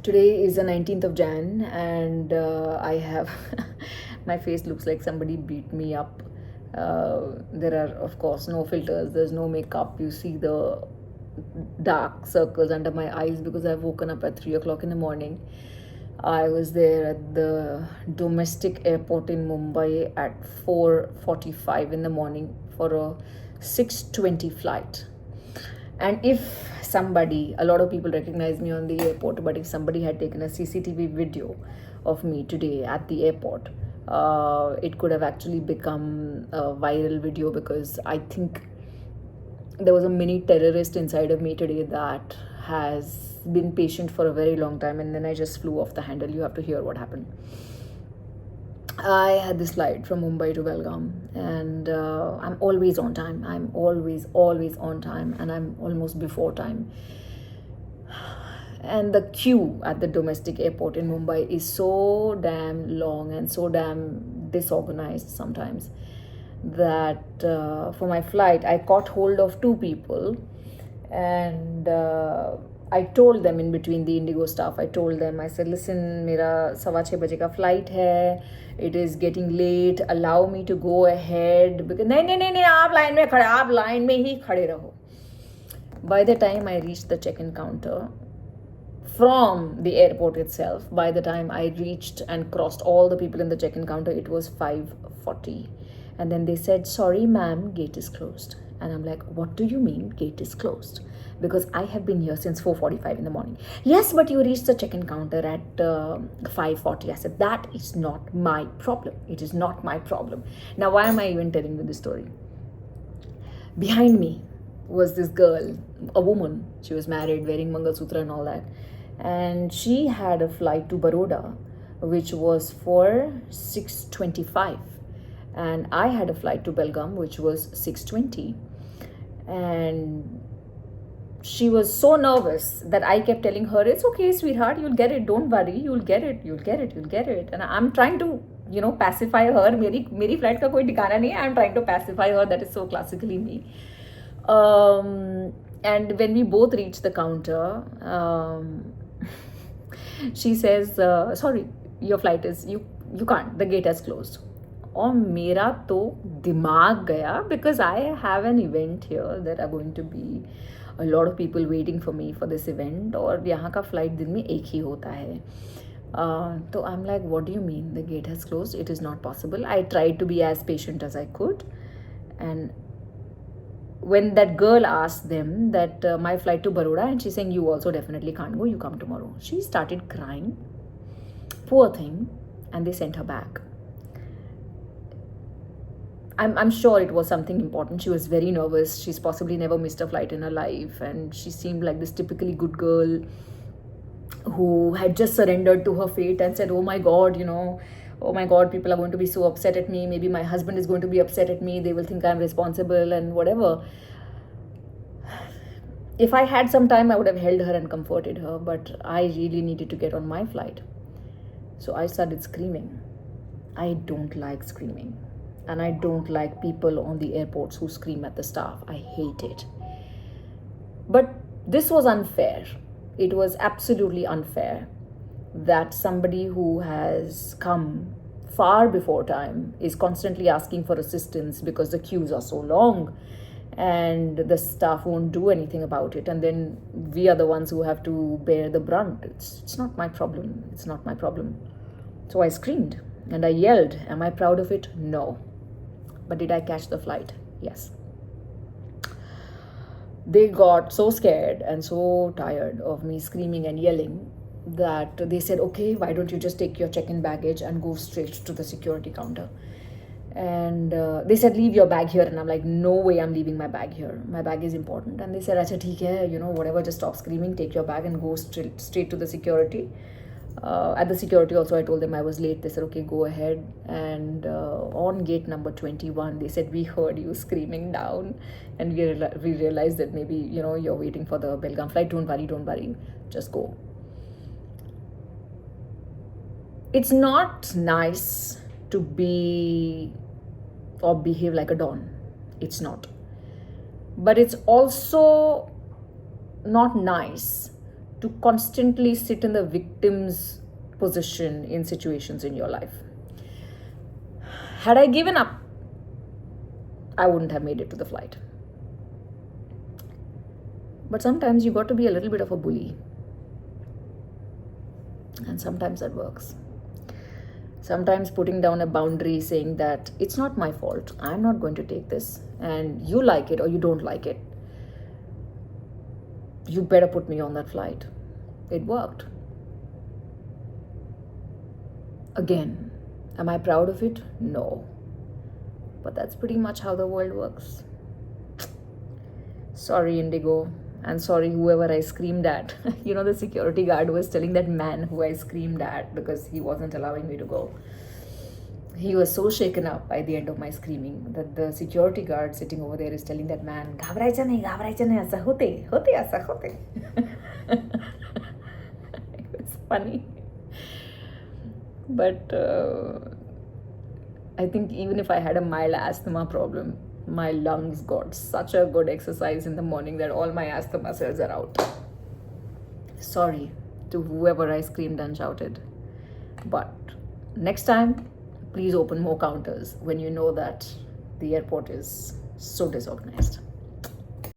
Today is the 19th of Jan, and I have my face looks like somebody beat me up. There are, of course, no filters, there's no makeup. You see the dark circles under my eyes because I've woken up at 3 o'clock in the morning. I was there at the domestic airport in Mumbai at 4:45 in the morning for a 6:20 flight. And if somebody, a lot of people recognize me on the airport, but if somebody had taken a CCTV video of me today at the airport, it could have actually become a viral video, because I think there was a mini terrorist inside of me today that has been patient for a very long time, and then I just flew off the handle. You have to hear what happened. I had this flight from Mumbai to Belgaum, and I'm always on time. I'm always on time, and I'm almost before time. And the queue at the domestic airport in Mumbai is so damn long and so damn disorganized sometimes that for my flight, I caught hold of two people, and I told them in between the IndiGo staff, I said, listen, mera 6:15 ka flight hai, it is getting late, allow me to go ahead. Because नहीं, आप line में ही खड़े रहो. By the time I reached the check-in counter from the airport itself, by the time I reached and crossed all the people in the check-in counter, it was 5:40. And then they said, sorry ma'am, gate is closed. And I'm like, what do you mean gate is closed? Because I have been here since 4:45 in the morning. Yes, but you reached the check-in counter at 5:40. I said, that is not my problem. It is not my problem. Now, why am I even telling you this story? Behind me was this girl, a woman. She was married, wearing Mangal Sutra and all that. And she had a flight to Baroda, which was for 6:25. And I had a flight to Belgaum, which was 6:20. And she was so nervous that I kept telling her, it's okay, sweetheart, you'll get it, don't worry, you'll get it. And I'm trying to, pacify her. Meri flight ka koi ठिकाना nahi hai. I'm trying to pacify her. That is so classically me. And when we both reached the counter, she says, sorry, your flight is, you can't, the gate has closed. और मेरा तो दिमाग गया, because I have an event here. There are going to be a lot of people waiting for me for this event, और यहाँ का flight दिन में एक ही होता है. So I'm like, what do you mean the gate has closed? It is not possible. I tried to be as patient as I could. And when that girl asked them that my flight to Baroda, and she's saying, you also definitely can't go, you come tomorrow. She started crying. Poor thing. And they sent her back. I'm sure it was something important. She was very nervous. She's possibly never missed a flight in her life. And she seemed like this typically good girl who had just surrendered to her fate and said, oh my God, oh my God, people are going to be so upset at me. Maybe my husband is going to be upset at me. They will think I'm responsible and whatever. If I had some time, I would have held her and comforted her. But I really needed to get on my flight. So I started screaming. I don't like screaming. And I don't like people on the airports who scream at the staff. I hate it. But this was unfair. It was absolutely unfair that somebody who has come far before time is constantly asking for assistance because the queues are so long and the staff won't do anything about it. And then we are the ones who have to bear the brunt. It's not my problem. It's not my problem. So I screamed and I yelled. Am I proud of it? No. But did I catch the flight? Yes. They got so scared and so tired of me screaming and yelling that they said, okay, why don't you just take your check-in baggage and go straight to the security counter? And they said, leave your bag here. And I'm like, no way I'm leaving my bag here. My bag is important. And they said, acha, theek hai, whatever, just stop screaming, take your bag and go straight to the security. At the security also, I told them I was late. They said, okay, go ahead. And on gate number 21, they said, we heard you screaming down. And we realized that maybe, you're waiting for the Belgaum flight. Don't worry. Just go. It's not nice to be or behave like a don. It's not. But it's also not nice to constantly sit in the victim's position in situations in your life. Had I given up, I wouldn't have made it to the flight. But sometimes you got to be a little bit of a bully. And sometimes that works. Sometimes putting down a boundary, saying that it's not my fault, I'm not going to take this, and you like it or you don't like it, you better put me on that flight. It worked. Again, am I proud of it? No. But that's pretty much how the world works. Sorry, IndiGo. And sorry, whoever I screamed at. The security guard was telling that man who I screamed at because he wasn't allowing me to go. He was so shaken up by the end of my screaming that the security guard sitting over there is telling that man, "Ghabraicha nahi, aisa hote, aisa hote." It was funny. But I think even if I had a mild asthma problem, my lungs got such a good exercise in the morning that all my asthma cells are out. Sorry to whoever I screamed and shouted. But next time, please open more counters when you know that the airport is so disorganized.